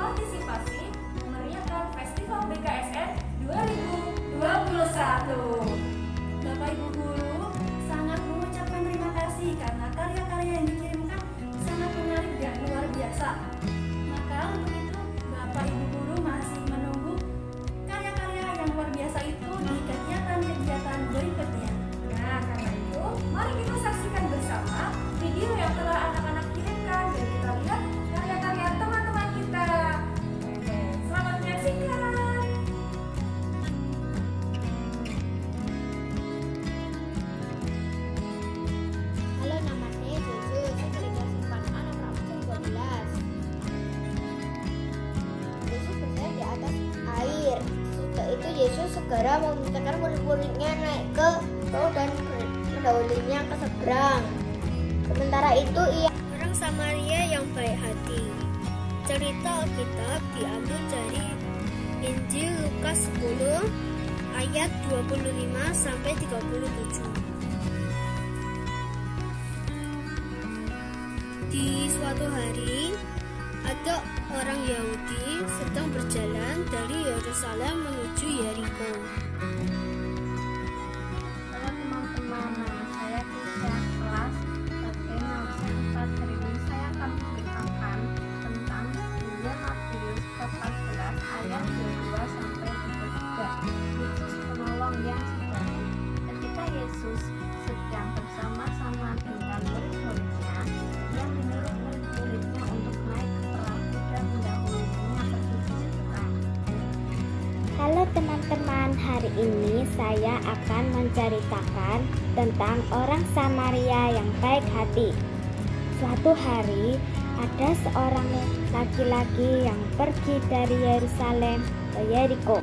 berpartisipasi memeriahkan Festival BKSN 2021. Bapak Ibu Guru sangat mengucapkan terima kasih karena karya-karya yang dikirimkan sangat menarik dan luar biasa. Maka untuk itu Bapak Ibu Guru masih menunggu karya-karya yang luar biasa itu di kegiatan-kegiatan berikutnya. Nah, karena itu mari kita saksikan bersama video yang telah anak-anak kirimkan dan kita lihat karya-karya teman-teman kita. Oke, selamat menyaksikan. Halo, nama saya Jojo, saya dari kelas 4A nomor absen 12. Yesus berada di atas air. Setelah itu Yesus segera memerintahkan murid-muridnya naik ke perahu dan mendahulinya ke seberang. Sementara itu ia orang Samaria yang baik hati. Cerita Alkitab diambil dari Injil Lukas 10 ayat 25 sampai 37. Di suatu hari, ada orang Yahudi sedang berjalan dari Yerusalem menuju Yeriko. Halo teman-teman, nama saya Krisya, kelas 4B. Hari ini saya akan menceritakan tentang Injil Matius 14 ayat 22 sampai 33. Yesus penolong yang sejati. Ketika Yesus sedang bersama-sama dengan murid-muridnya, ia menyuruh murid-muridnya untuk naik ke perahu dan mendahulinya pergi ke seberang. Halo teman-teman, hari ini saya akan menceritakan tentang orang Samaria yang baik hati. Suatu hari, ada seorang laki-laki yang pergi dari Yerusalem ke Yeriko.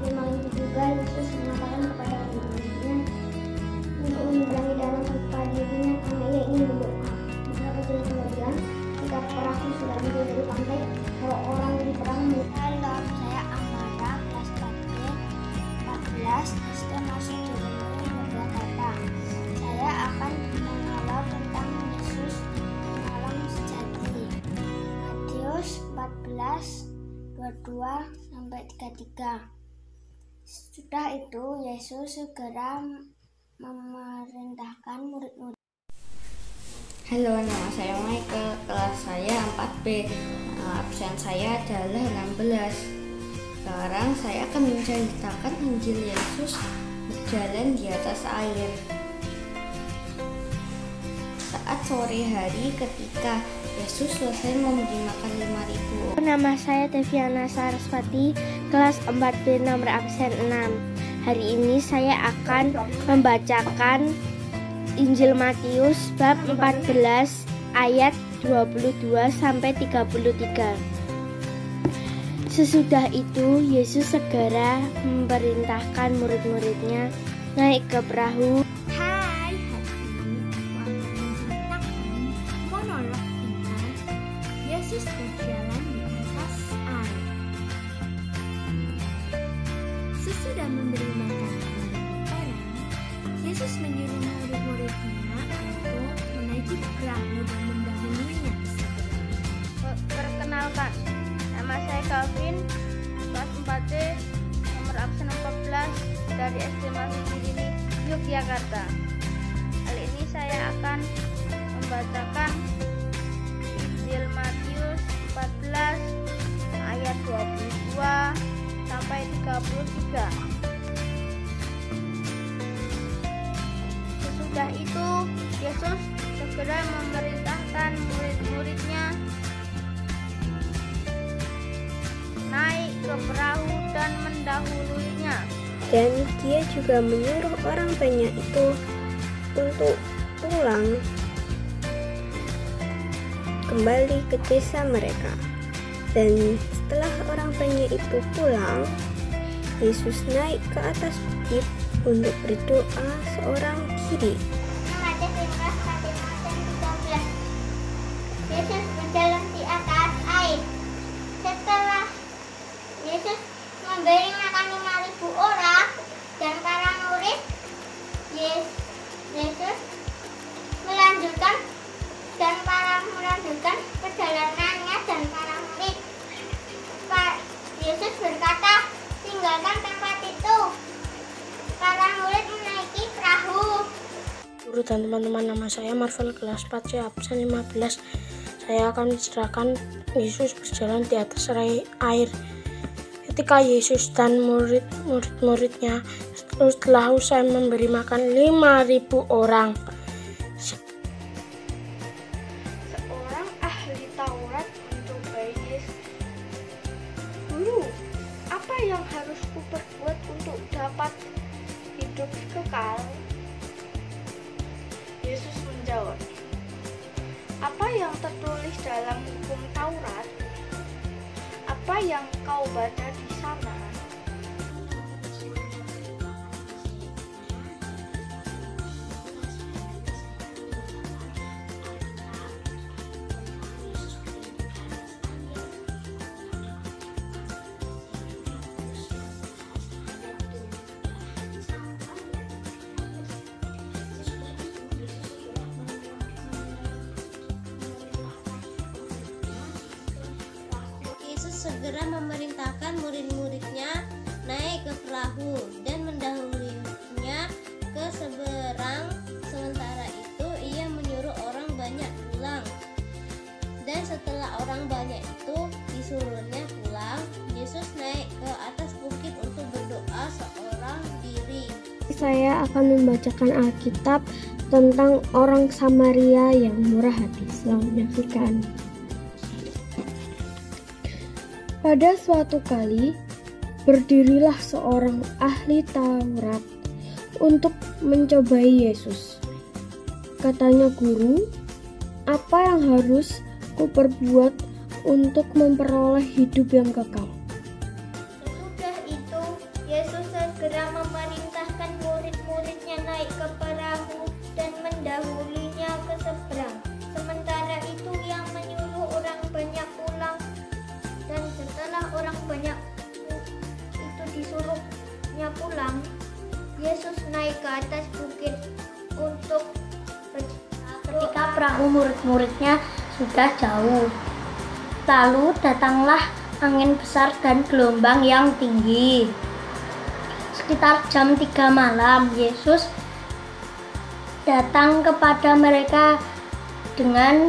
Memang juga Yesus mengatakan kepada murid-muridnya untuk menyeberangi danau tanpa dirinya karena ia ingin berdoa. Beberapa jam kemudian, ketika perahu sudah menjauh dari pantai, kalau orang di perahu. Halo, saya Amara, kelas 4B 14, SD masuk Januari 20 Saya akan mengalau tentang Yesus penolong sejati. Matius 14 22 sampai 33. Sudah itu Yesus segera memerintahkan murid-murid. Halo, nama saya Michael, kelas saya 4B. Absen saya adalah 16. Sekarang saya akan menceritakan Injil Yesus berjalan di atas air. Saat sore hari ketika Yesus selesai memberi makan 5.000. Nama saya Deviana Saraswati, kelas 4B nomor absen 6. Hari ini saya akan membacakan Injil Matius bab 14 ayat 22 sampai 33. Sesudah itu Yesus segera memerintahkan murid-muridnya naik ke perahu. Hai, hari ini aku akan menceritakan monolog tentang Yesus berjalan di atas air. Sesudah memberi makan kepada orang, Yesus menyuruh murid-muridnya untuk menaiki perahu dan mendahulinya ke seberang. Perkenalkan, nama saya Calvin, kelas 4D, nomor absen 14 dari SD Masih Tinggi, Yogyakarta. Kali ini saya akan membacakan Injil Matius 14 ayat 22 sampai 33. Sesudah itu Yesus segera memerintahkan murid-muridnya naik ke perahu dan mendahulunya. Dan dia juga menyuruh orang banyak itu untuk pulang kembali ke desa mereka. Dan setelah orang banyak itu pulang, Yesus naik ke atas bukit untuk berdoa seorang diri. Yesus berjalan di atas air. Setelah Yesus memberi makan 5.000 orang dan para murid, Yesus melanjutkan perjalanannya dan para murid Guru dan teman-teman, nama saya Marvel kelas 4C absen 15. Saya akan menceritakan Yesus berjalan di atas air. Ketika Yesus dan murid-muridnya setelah usai memberi makan 5.000 orang, seorang ahli Taurat mencobai Yesus. Guru, apa yang harus kuperbuat untuk dapat hidup kekal? Yesus menjawab, apa yang tertulis dalam hukum Taurat? Apa yang kau baca di sana? Segera memerintahkan murid-muridnya naik ke perahu dan mendahulunya ke seberang. Sementara itu ia menyuruh orang banyak pulang. Dan setelah orang banyak itu disuruhnya pulang, Yesus naik ke atas bukit untuk berdoa seorang diri. Saya akan membacakan Alkitab tentang orang Samaria yang murah hati. Selamat menyaksikan. Pada suatu kali, berdirilah seorang ahli Taurat untuk mencobai Yesus. Katanya, Guru, apa yang harus kuperbuat untuk memperoleh hidup yang kekal? Sesudah itu, Yesus segera memerintahkan murid-muridnya naik ke perahu dan mendahulinya ke seberang. Sementara itu ia menyuruh orang banyak pulang. Dan setelah orang banyak itu disuruhnya pulang, Yesus naik ke atas bukit untuk Ketika perahu murid-muridnya sudah jauh, lalu datanglah angin besar dan gelombang yang tinggi. Sekitar jam 3 malam, Yesus datang kepada mereka dengan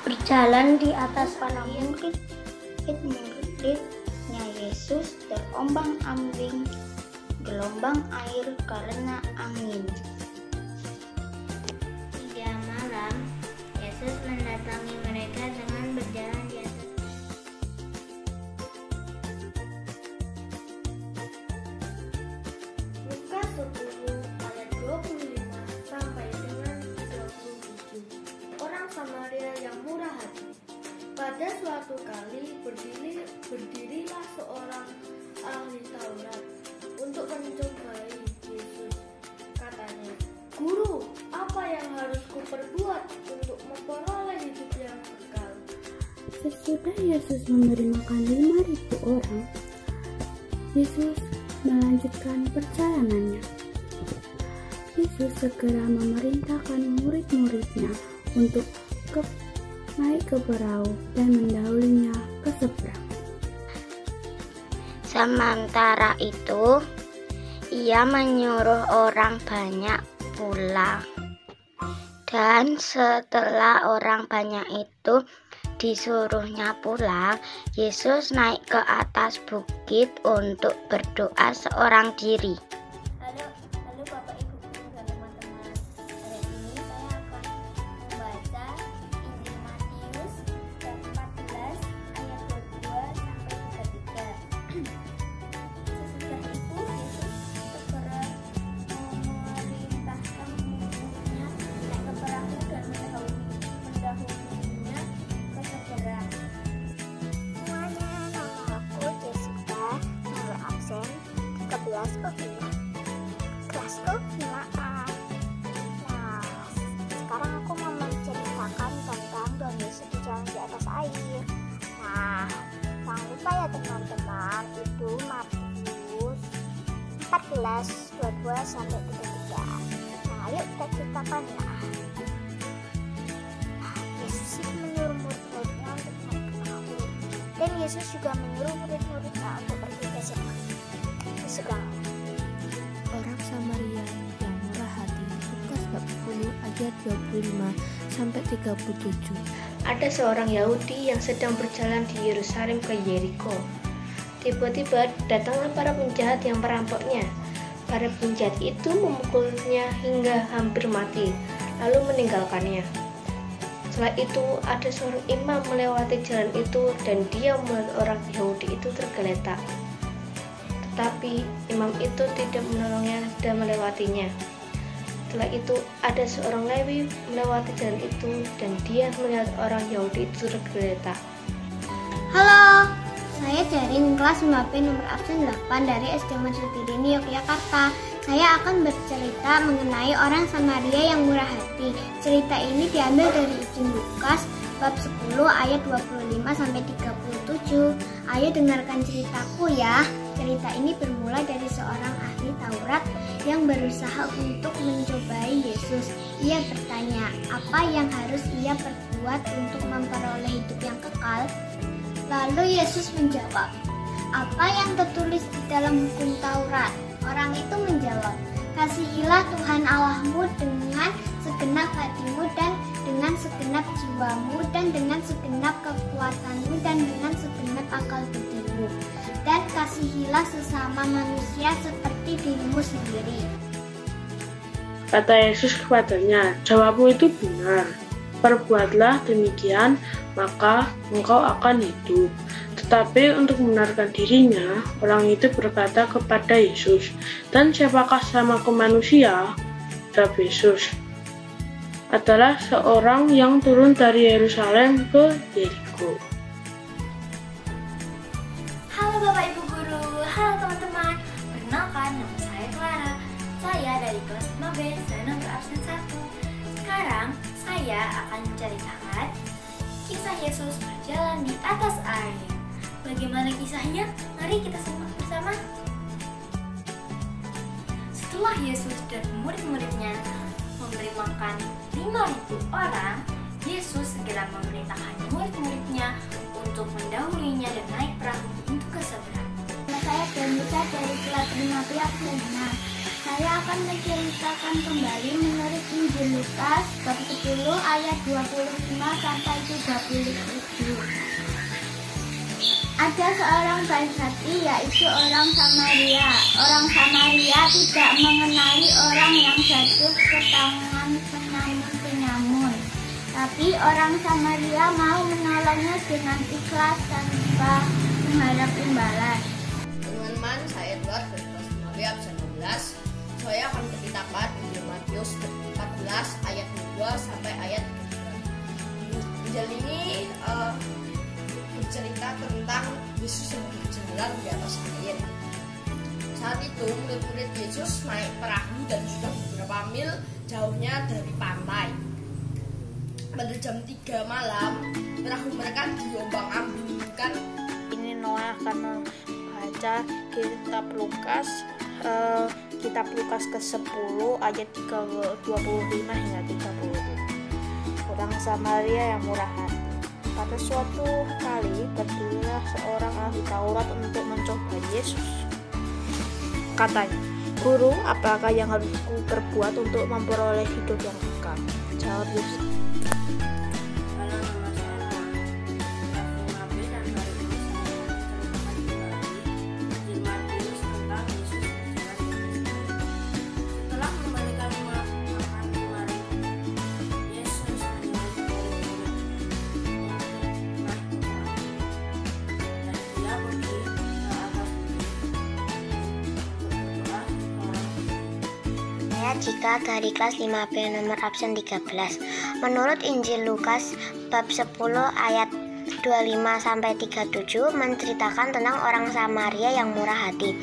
berjalan di atas perahu. Murid-muridnya Yesus terombang-ambing gelombang air karena angin. 3 malam, Yesus mendatangi mereka dengan berjalan di atas. Lukas 10 ayat 25 sampai dengan 27. Orang Samaria yang murah hati. Pada suatu kali berdirilah seorang ahli Taurat untuk mencobai Yesus. Katanya, Guru, apa yang harus kuperbuat untuk memperoleh hidup yang kekal? Sesudah Yesus memberi makan 5.000 orang, Yesus melanjutkan perjalanannya. Yesus segera memerintahkan murid-muridnya untuk naik ke perahu dan mendahulinya ke seberang. Sementara itu, ia menyuruh orang banyak pulang. Dan setelah orang banyak itu disuruhnya pulang, Yesus naik ke atas bukit untuk berdoa seorang diri. Halo Bapak Ibu Guru dan teman-teman. Hari ini saya akan membaca Injil Matius bab 14 ayat 22 sampai 33. Sesudah itu Yesus segera memerintahkan murid-muridnya naik ke perahu dan mendahulunya ke seberang. Semuanya, nama aku Jessica, nomor absen 13 O5. Kelasku 5A. Nah, sekarang aku mau menceritakan tentang Tuhan Yesus berjalan di atas air. Nah, jangan lupa ya teman-teman, itu Matius 14, 22 sampai 33. Nah, yuk kita ceritakan ya. Yesus itu menyuruh murid-muridnya untuk naik ke perahu. Dan Yesus juga menyuruh murid-muridnya untuk pergi ke seberang. Orang Samaria yang murah hati. Lukas bab 10 ayat 25-37. Ada seorang Yahudi yang sedang berjalan di Yerusalem ke Yeriko. Tiba-tiba datanglah para penjahat yang merampoknya. Para penjahat itu memukulnya hingga hampir mati, lalu meninggalkannya. Setelah itu ada seorang imam melewati jalan itu dan dia melihat orang Yahudi itu tergeletak. Tetapi imam itu tidak menolongnya dan melewatinya. Setelah itu ada seorang Lewi melewati jalan itu dan dia melihat orang Yahudi itu tergeletak. Halo, saya dari kelas 5B nomor absen 8 dari SD Mansutirini, Yogyakarta. Saya akan bercerita mengenai orang Samaria yang murah hati. Cerita ini diambil dari Injil Lukas bab 10 ayat 25-37. Ayo dengarkan ceritaku ya. Cerita ini bermula dari seorang ahli Taurat yang berusaha untuk mencobai Yesus. Ia bertanya, apa yang harus ia perbuat untuk memperoleh hidup yang kekal? Lalu Yesus menjawab, apa yang tertulis di dalam hukum Taurat? Orang itu menjawab, kasihilah Tuhan Allahmu dengan segenap hatimu dan dengan segenap jiwamu dan dengan segenap kekuatanmu dan dengan segenap akal budimu. Dan kasihilah sesama manusia seperti dirimu sendiri. Kata Yesus kepadanya, jawabmu itu benar. Perbuatlah demikian, maka engkau akan hidup. Tetapi untuk membenarkan dirinya, orang itu berkata kepada Yesus, dan siapakah samaku manusia? Jawab Yesus, adalah seorang yang turun dari Yerusalem ke Yeriko. Halo Bapak Ibu Guru, halo teman-teman. Perkenalkan, nama saya Clara. Saya dari kelas 5B, saya nomor absen 1. Sekarang saya akan menceritakan kisah Yesus berjalan di atas air. Bagaimana kisahnya? Mari kita simak bersama. Setelah Yesus dan murid-muridnya memberi makan 5.000 orang, Yesus segera memerintahkan murid-muridnya untuk mendahulinya dan naik perahu untuk ke seberang. Saya Danusa dari kelas 5B absen 6. Saya akan menceritakan kembali menurut Injil Lukas bab 10 ayat 25-37. Ada seorang baik hati, yaitu orang Samaria. Orang Samaria tidak mengenali orang yang jatuh ke tangan penyamun-penyamun. Tapi orang Samaria mau menolongnya dengan ikhlas tanpa mengharap imbalan. Teman-teman, saya Edward dari kelas 5B absen 16. Saya akan menceritakan Injil Matius 14 ayat 2 sampai ayat 3. Injil ini bercerita tentang Yesus yang berjalan di atas air. Saat itu murid-murid Yesus naik perahu dan sudah beberapa mil jauhnya dari pantai. Pada jam 3 malam, perahu mereka diombang-ambingkan. Ini Noah akan membaca kitab Lukas ke-10 ayat 25 hingga 30. Orang Samaria yang murah hati. Pada suatu kali berdirilah seorang ahli Taurat untuk mencoba Yesus. Katanya, Guru, apakah yang harus ku perbuat untuk memperoleh hidup yang kekal? Jawab Yesus, Halo, nama saya Noah. Kelas 5B dan hari ini saya akan menceritakan kembali Injil Matius tentang Yesus berjalan di atas air. Setelah memberikan makan 5.000, Yesus menyuruh murid-murid untuk naik ke perahu, dan dia pergi ke atas bukit berdoa seorang diri. Saya Cika dari kelas 5B nomor absen 13. Menurut Injil Lukas bab 10 ayat 25-37 menceritakan tentang orang Samaria yang murah hati.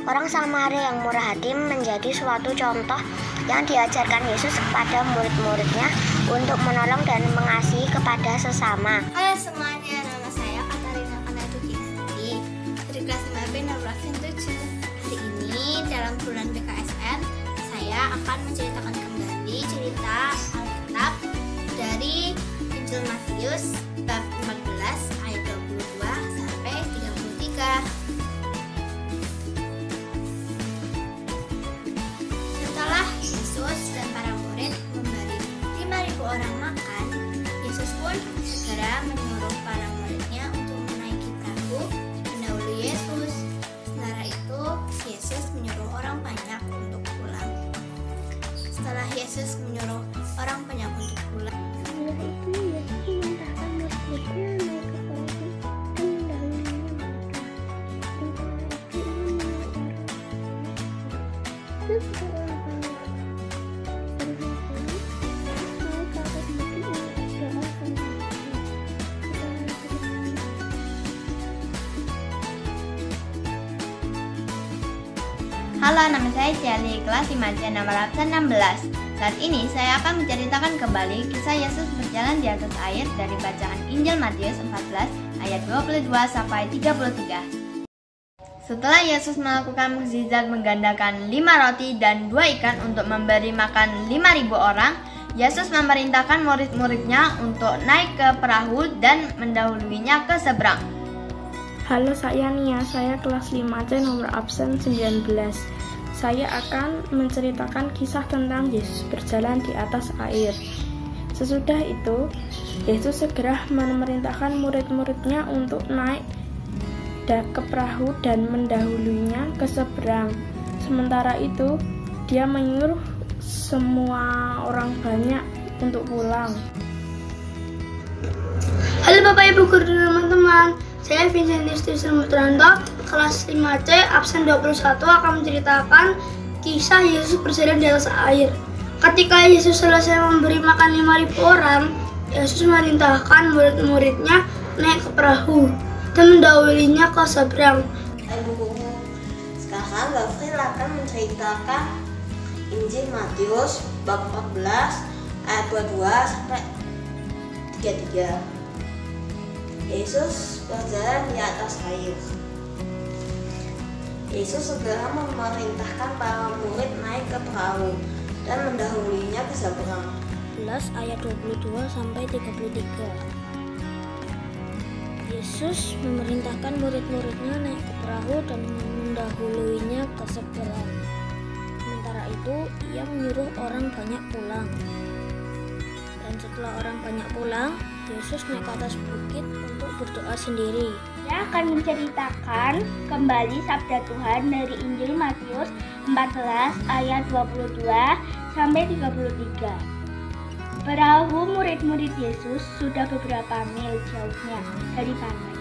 Orang Samaria yang murah hati menjadi suatu contoh yang diajarkan Yesus kepada murid-muridnya untuk menolong dan mengasihi kepada sesama. Halo semuanya, nama saya Katarina Kanadukiti dari kelas 5B nomor absen 7. Hari ini dalam bulan BKSN saya akan menceritakan kembali cerita Alkitab dari Injil Matius bab 14 ayat 22 sampai 33. Setelah Yesus dan para murid Dia menyuruh para muridnya untuk menaiki perahu mendahului Yesus. Sementara itu, Yesus menyuruh orang banyak untuk pulang. Setelah Yesus menyuruh orang banyak untuk pulang, Halo, nama saya Ciali, kelas 5C nomor absen 16. Saat ini saya akan menceritakan kembali kisah Yesus berjalan di atas air dari bacaan Injil Matius 14 ayat 22 sampai 33. Setelah Yesus melakukan mukjizat menggandakan 5 roti dan 2 ikan untuk memberi makan 5.000 orang, Yesus memerintahkan murid-muridnya untuk naik ke perahu dan mendahuluinya ke seberang. Halo, saya Nia, saya kelas 5C nomor absen 19. Saya akan menceritakan kisah tentang Yesus berjalan di atas air. Sesudah itu, Yesus segera memerintahkan murid-muridnya untuk naik ke perahu dan mendahulunya ke seberang. Sementara itu, dia menyuruh semua orang banyak untuk pulang. Halo Bapak Ibu Guru dan teman-teman, saya Vincentius Trisramutranto, kelas 5C, absen 21 akan menceritakan kisah Yesus berjalan di atas air. Ketika Yesus selesai memberi makan 5.000 orang, Yesus memerintahkan murid-muridnya naik ke perahu dan mendahulinya ke seberang. Ibu guru, sekarang Gafril akan menceritakan Injil Matius bab 14 ayat 22 sampai 33. Yesus berjalan di atas air. Yesus segera memerintahkan para murid naik ke perahu dan mendahulinya ke seberang. 11 ayat 22 sampai 33. Yesus memerintahkan murid-muridnya naik ke perahu dan mendahuluinya ke seberang. Sementara itu, ia menyuruh orang banyak pulang. Dan setelah orang banyak pulang, Yesus naik ke atas bukit untuk berdoa sendiri. Saya akan menceritakan kembali sabda Tuhan dari Injil Matius 14 ayat 22 sampai 33. Perahu murid-murid Yesus sudah beberapa mil jauhnya dari pantai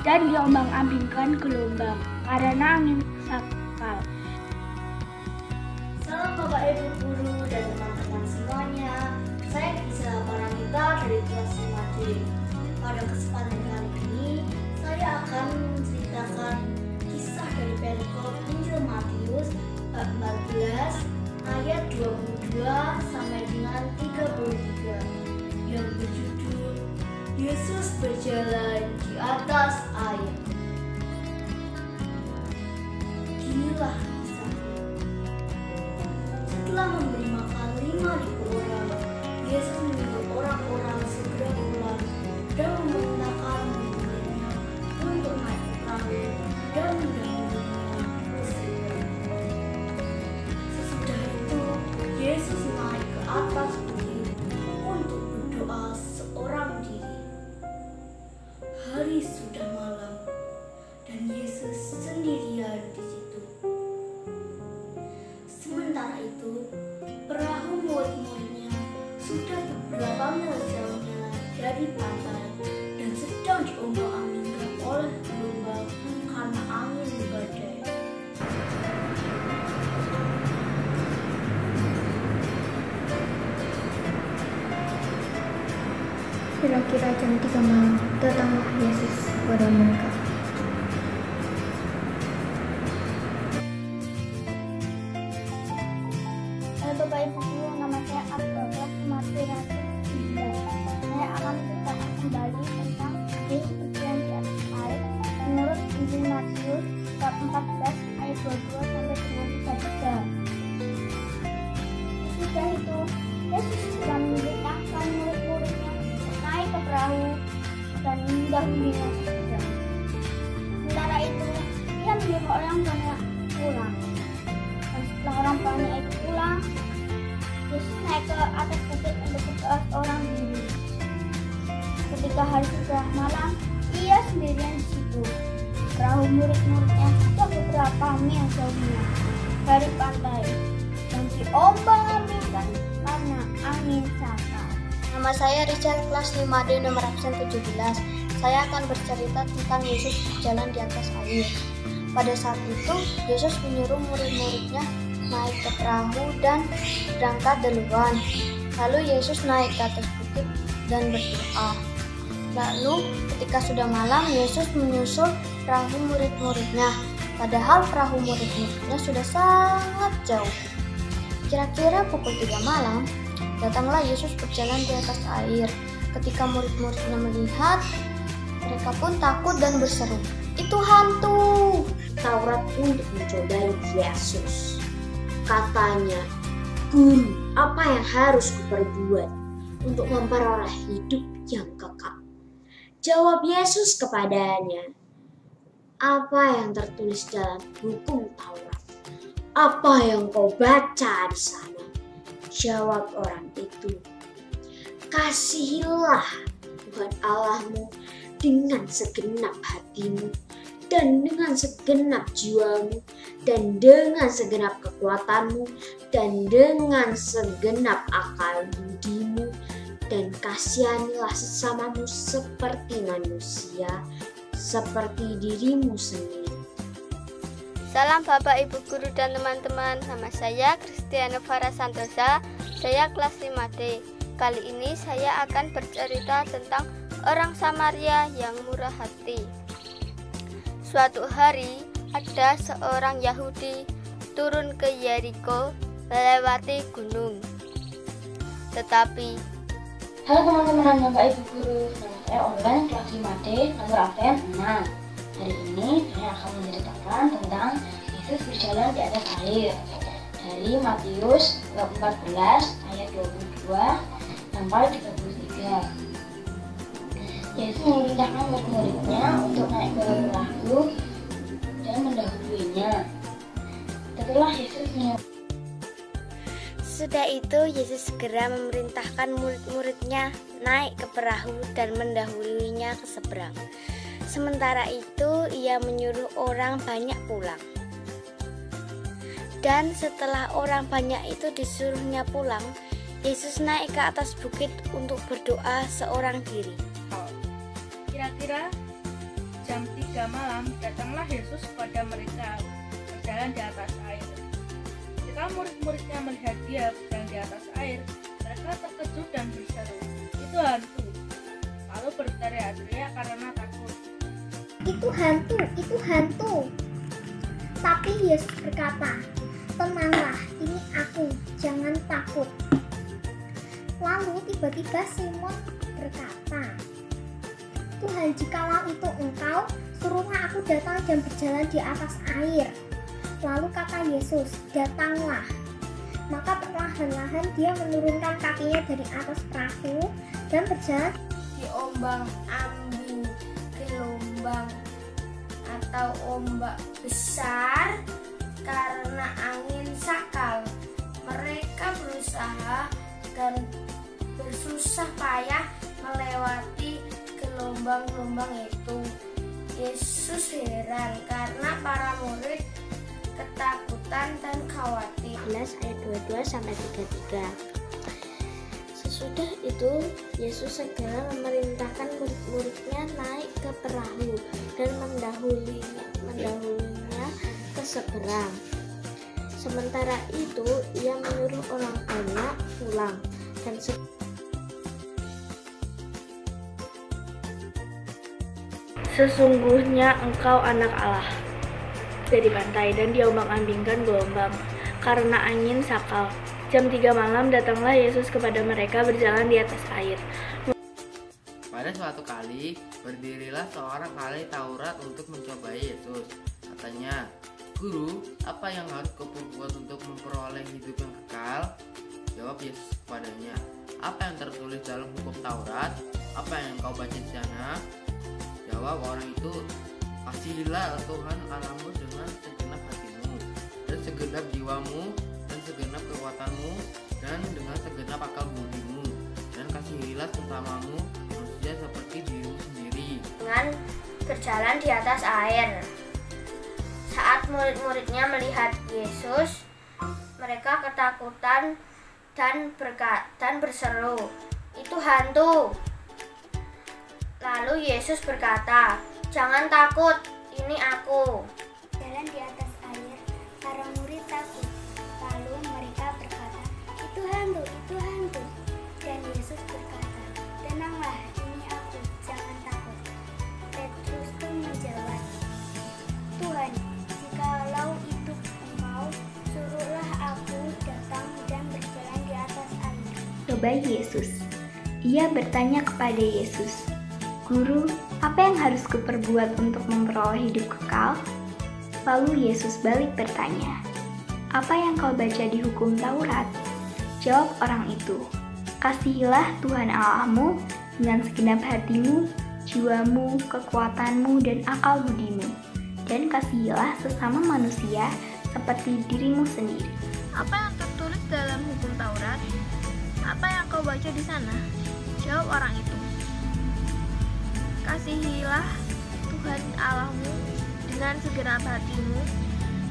dan diombang-ambingkan gelombang karena angin sakal. Salam Bapak Ibu Guru dan teman-teman semuanya. Saya Gisela Paramita dari kelas 5D. Pada kesempatan kali ini, saya akan menceritakan kisah dari perikop Injil Matius bab 14 ayat 22 sampai dengan 33 yang berjudul Yesus berjalan di atas air. Inilah kisahnya. Setelah memberi makan 5.000 orang, Yesus menyuruh orang-orang segera pulang dan memerintahkan murid-muridnya untuk naik ke perahu dan mendahulinya ke seberang. Sesudah itu, Yesus naik ke atas bukit untuk berdoa seorang diri. Hari sudah malam dan Yesus sendirian di situ. Sementara itu, perahu murid-muridnya sudah beberapa mil jauhnya dari pantai dan sedang diombang-ambingkan oleh gelombang karena angin badai. Kira-kira jam 3 malam, datanglah Yesus kepada mereka. Halo Bapak Ibu Guru, nama saya Abdul Masira. Saya akan menceritakan kembali tentang Yesus berjalan di atas air menurut Injil Matius bab 14 ayat 22 sampai dengan 33. Sesudah itu, Yesus segera memerintahkan murid-muridnya naik ke perahu dan mendahulinya ke seberang. Sementara itu, ia menyuruh orang banyak pulang. Dan setelah orang banyak itu pulang, Yesus naik ke atas bukit untuk berdoa seorang diri. Ketika hari sudah malam, ia sendirian di situ. Perahu murid-muridnya sudah beberapa mil jauhnya dari pantai dan diombang-ambingkan karena angin sakal. Nama saya Richard, kelas 5D nomor absen 17. Saya akan bercerita tentang Yesus berjalan di atas air. Pada saat itu, Yesus menyuruh murid-muridnya naik ke perahu dan berangkat duluan. Lalu Yesus naik ke atas bukit dan berdoa. Lalu ketika sudah malam, Yesus menyusul perahu murid-muridnya. Padahal perahu murid-muridnya sudah sangat jauh. Kira-kira pukul 3 malam, datanglah Yesus berjalan di atas air. Ketika murid-muridnya melihat, mereka pun takut dan berseru, "Itu hantu!" Taurat untuk mencobai Yesus. Katanya, "Guru, apa yang harus kuperbuat untuk memperoleh hidup yang kekal?" Jawab Yesus kepadanya, "Apa yang tertulis dalam hukum Taurat? Apa yang kau baca di sana?" Jawab orang itu, "Kasihilah Tuhan Allahmu dengan segenap hatimu, dan dengan segenap jiwamu, dan dengan segenap kekuatanmu, dan dengan segenap akal budimu, dan kasihanilah sesamamu seperti manusia, seperti dirimu sendiri." Salam Bapak, Ibu Guru, dan teman-teman. Nama saya Kristiana Farah Santosa. Saya kelas 5D. Kali ini saya akan bercerita tentang orang Samaria yang murah hati. Suatu hari ada seorang Yahudi turun ke Yeriko melewati gunung. Tetapi halo teman-teman, Bapak Ibu Guru, nama saya Olga, kelas 5D, nomor absen 6. Hari ini saya akan menceritakan tentang Yesus berjalan di atas air dari Matius 14 ayat 22 sampai 33. Yesus memerintahkan murid-muridnya untuk naik ke perahu dan mendahuluinya. Sudah itu Yesus segera memerintahkan murid-muridnya naik ke perahu dan mendahuluinya ke seberang. Sementara itu ia menyuruh orang banyak pulang. Dan setelah orang banyak itu disuruhnya pulang, Yesus naik ke atas bukit untuk berdoa seorang diri. Kira-kira jam 3 malam datanglah Yesus kepada mereka berjalan di atas air. Ketika murid-muridnya melihat dia berjalan di atas air, mereka terkejut dan berseru, "Itu hantu!" Lalu berteriak-teriak karena takut. "Itu hantu, itu hantu!" Tapi Yesus berkata, "Tenanglah, ini aku, jangan takut." Lalu tiba-tiba Simon berkata, "Tuhan, jikalau itu engkau, suruhlah aku datang dan berjalan di atas air." Lalu kata Yesus, "Datanglah." Maka perlahan-lahan dia menurunkan kakinya dari atas perahu dan berjalan diombang-ambing gelombang atau ombak besar karena angin sakal. Mereka berusaha dan bersusah payah melewati gelombang-gelombang itu. Yesus heran karena para murid ketakutan dan khawatir. Ayat 22 sampai 33. Sesudah itu Yesus segera memerintahkan murid-muridnya naik ke perahu dan mendahulunya ke seberang. Sementara itu ia menyuruh orang banyak pulang dan "Sesungguhnya engkau anak Allah," dari pantai, dan diombang-ambingkan gelombang karena angin sakal. Jam 3 malam datanglah Yesus kepada mereka berjalan di atas air. Pada suatu kali, berdirilah seorang ahli Taurat untuk mencobai Yesus. Katanya, "Guru, apa yang harus kuperbuat untuk memperoleh hidup yang kekal?" Jawab Yesus kepadanya, "Apa yang tertulis dalam hukum Taurat? Apa yang kau baca di sana?" Jawab orang itu, "Kasihilah Tuhan Allahmu dengan segenap hatimu, dan segenap jiwamu, dan segenap kekuatanmu, dan dengan segenap akal budimu, dan kasihilah sesamamu manusia manusia seperti dirimu sendiri. Dengan berjalan di atas air. Saat murid-muridnya melihat Yesus, mereka ketakutan dan berseru, "Itu hantu!" Lalu Yesus berkata, "Jangan takut, ini aku." Jalan di atas air, para murid takut. Lalu mereka berkata, "Itu hantu, itu hantu." Dan Yesus berkata, "Tenanglah, ini aku, jangan takut." Petrus pun menjawab, "Tuhan, jikalau itu Engkau, suruhlah aku datang dan berjalan di atas air." Coba Yesus. Ia bertanya kepada Yesus, "Guru, apa yang harus kuperbuat untuk memperoleh hidup kekal?" Lalu Yesus balik bertanya, "Apa yang kau baca di hukum Taurat?" Jawab orang itu, "Kasihilah Tuhan Allahmu dengan segenap hatimu, jiwamu, kekuatanmu, dan akal budimu. Dan kasihilah sesama manusia seperti dirimu sendiri." Apa yang tertulis dalam hukum Taurat? Apa yang kau baca di sana? Jawab orang itu, "Kasihilah Tuhan Allahmu dengan segenap hatimu,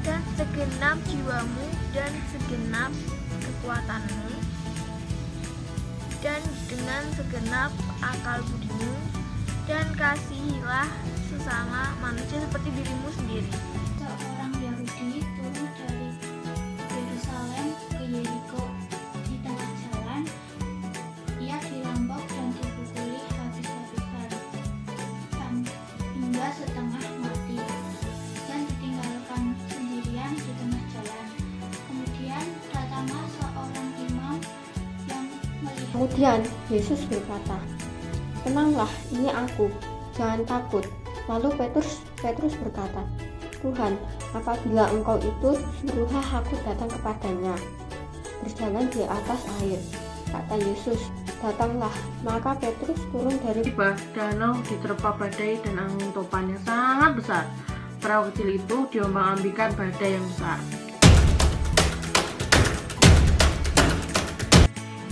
dan segenap jiwamu, dan segenap kekuatanmu, dan dengan segenap akal budimu, dan kasihilah sesama manusia seperti dirimu sendiri." Seorang Yahudi turun dari Yerusalem ke Yeriko. Di tengah jalan, ia dirampok dan dipukuli habis-habisan hingga setengah mati dan ditinggalkan sendirian di tengah jalan. Kemudian datanglah seorang imam yang melihat. Kemudian Yesus berkata, "Tenanglah, ini aku, jangan takut." Lalu Petrus berkata, "Tuhan, apabila Engkau itu, suruhlah aku datang kepadanya, berjalan di atas air." Kata Yesus, "Datanglah." Maka Petrus turun dari danau diterpa badai dan angin topan yang sangat besar. Perahu kecil itu diombang-ambingkan badai yang besar.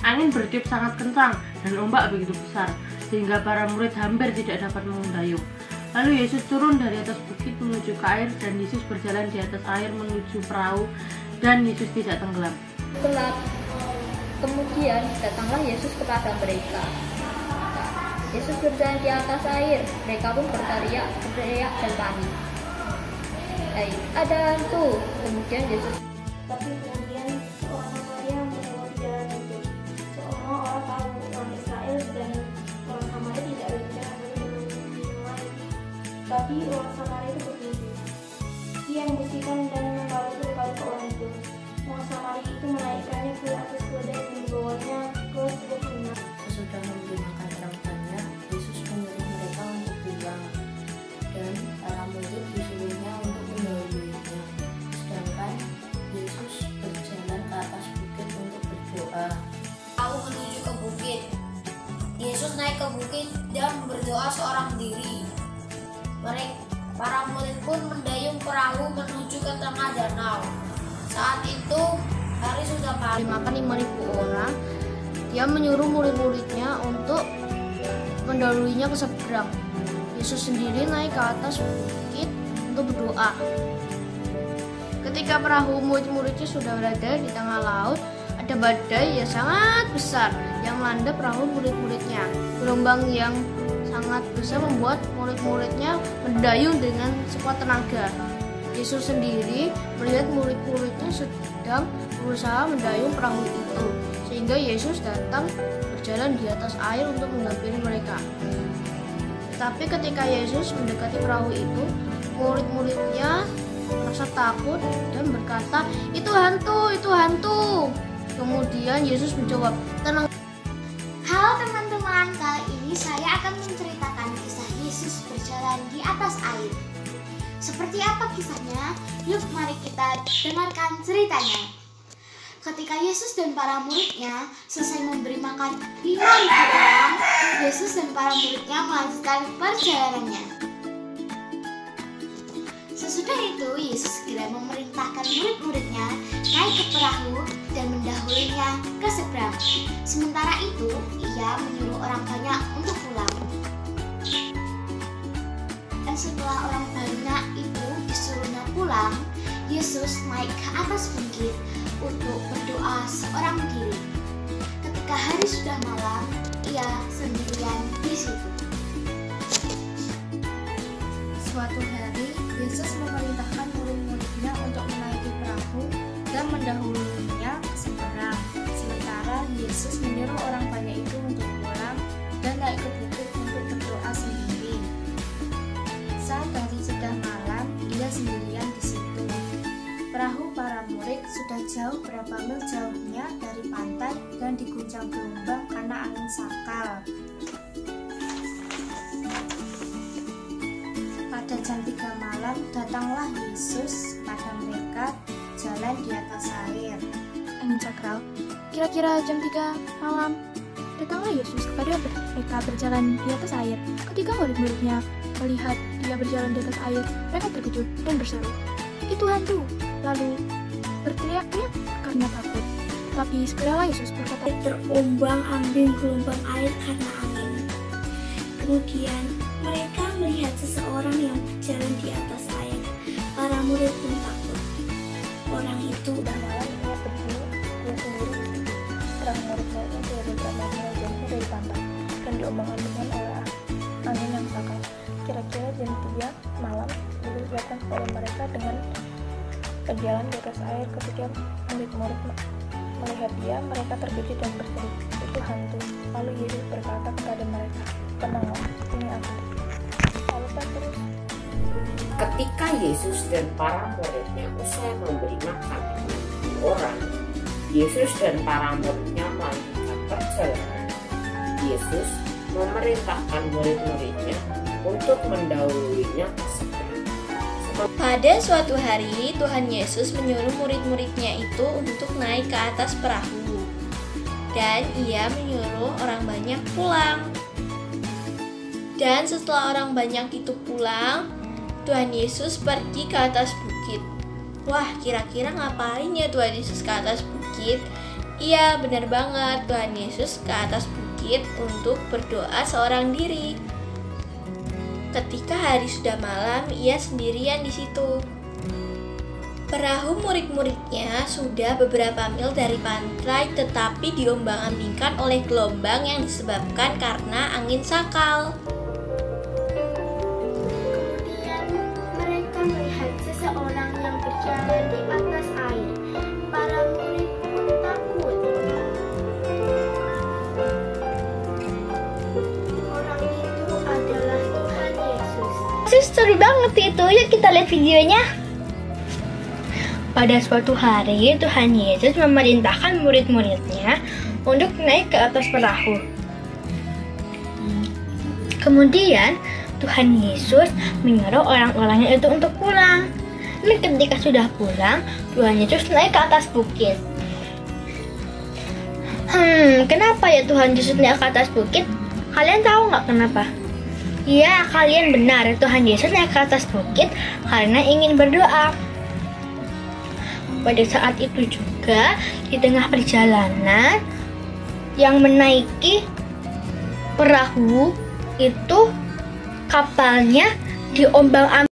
Angin bertiup sangat kencang dan ombak begitu besar, sehingga para murid hampir tidak dapat mengayuh. Lalu Yesus turun dari atas bukit menuju ke air, dan Yesus berjalan di atas air menuju perahu, dan Yesus tidak tenggelam. Gelap. Kemudian datanglah Yesus kepada mereka. Yesus berjalan di atas air, mereka pun berteriak dan panik. Ada hantu. Kemudian Yesus. Tapi kemudian seorang Samaria melewati jalan itu. Semua orang tahu orang Israel dan orang Samaria tidak berbicara dengan lain. Tapi orang Samaria itu bermimpi. Ia membersihkan dan membawa luka orang itu. Orang Samaria itu menaikkannya ke atas keledai dan membawanya ke sebuah rumah. Sesudah memberi makan orang banyak, Yesus menyuruh mereka untuk pulang, dan para murid disuruhnya untuk mendahuluinya. Sedangkan Yesus berjalan ke atas bukit untuk berdoa. Aku menuju ke bukit. Yesus naik ke bukit dan berdoa seorang diri. Para murid pun mendayung perahu menuju ke tengah danau. Saat itu hari sudah malam. Makan 5.000 orang. Dia menyuruh murid-muridnya untuk mendahuluinya ke seberang. Yesus sendiri naik ke atas bukit untuk berdoa. Ketika perahu murid-muridnya sudah berada di tengah laut, ada badai yang sangat besar yang melanda perahu murid-muridnya. Gelombang yang sangat besar membuat murid-muridnya mendayung dengan sekuat tenaga. Yesus sendiri melihat murid-muridnya sedang berusaha mendayung perahu itu, sehingga Yesus datang berjalan di atas air untuk menghampiri mereka. Tetapi ketika Yesus mendekati perahu itu, murid-muridnya merasa takut dan berkata, "Itu hantu, itu hantu." Kemudian Yesus menjawab, "Tenang." Halo teman-teman, kali ini saya akan menceritakan kisah Yesus berjalan di atas air. Seperti apa kisahnya? Yuk mari kita dengarkan ceritanya. Ketika Yesus dan para muridnya selesai memberi makan 5.000 orang, Yesus dan para muridnya melanjutkan perjalanannya. Sesudah itu, Yesus segera memerintahkan murid-muridnya naik ke perahu dan mendahulinya ke seberang. Sementara itu, ia menyuruh orang banyak untuk pulang. Yesus naik ke atas bukit untuk berdoa seorang diri. Ketika hari sudah malam, ia sendirian di situ. Suatu hari, Yesus memerintahkan murid-muridnya untuk menaiki perahu dan mendahulunya ke seberang. Sementara Yesus menyuruh orang banyak itu untuk pulang dan naik ke bukit untuk berdoa sendiri. Saat hari sudah malam, ia sendirian di situ. Perahu para murid sudah jauh berapa mil jauhnya dari pantai dan diguncang gelombang karena angin sakal. Pada jam 3 malam, datanglah Yesus pada mereka jalan di atas air. Angin sakral. Kira-kira jam 3 malam, datanglah Yesus kepada mereka berjalan di atas air. Ketika murid-muridnya melihat dia berjalan di atas air, mereka terkejut dan berseru, "Itu hantu!" Lalu berteriak-teriak karena takut. Tapi segeralah Yesus berkata, "Terombang-ambing gelombang air karena angin." Kemudian mereka melihat seseorang yang berjalan di atas air. Para murid pun takut. Orang itu Udah malam, ia pergi, dia sendiri di situ. Setelah murid-muridnya dia beberapa mil jauh dari pantai dan diombang-ambingkan oleh angin yang sakal. Kira-kira jam 3 malam, Yesus datang kepada mereka dengan berjalan di atas air. Ketika murid-murid melihat dia, mereka terkejut dan berseru, "Itu hantu." Lalu Yesus berkata kepada mereka, "Tenanglah, ini aku." Lalu Petrus. Ketika Yesus dan para muridnya usai memberi makan orang, Yesus dan para muridnya melanjutkan perjalanan. Yesus memerintahkan murid-muridnya untuk mendahuluinya ke seberang. Pada suatu hari, Tuhan Yesus menyuruh murid-muridnya itu untuk naik ke atas perahu. Dan ia menyuruh orang banyak pulang. Dan setelah orang banyak itu pulang, Tuhan Yesus pergi ke atas bukit. Wah, kira-kira ngapain ya Tuhan Yesus ke atas bukit? Iya, benar banget, Tuhan Yesus ke atas bukit untuk berdoa seorang diri. Ketika hari sudah malam, ia sendirian di situ. Perahu murid-muridnya sudah beberapa mil dari pantai, tetapi diombang-ambingkan oleh gelombang yang disebabkan karena angin sakal. Kemudian mereka melihat seseorang yang berjalan di atas air. Para murid pun takut. Orang itu adalah Tuhan Yesus. Seru banget itu, yuk kita lihat videonya. Pada suatu hari, Tuhan Yesus memerintahkan murid-muridnya untuk naik ke atas perahu. Kemudian, Tuhan Yesus menyuruh orang-orangnya itu untuk pulang. Dan ketika sudah pulang, Tuhan Yesus naik ke atas bukit. Kenapa ya Tuhan Yesus naik ke atas bukit? Kalian tahu nggak kenapa? Ya, kalian benar. Tuhan Yesus naik ke atas bukit karena ingin berdoa. Pada saat itu juga, di tengah perjalanan yang menaiki perahu itu kapalnya diombang-ambing.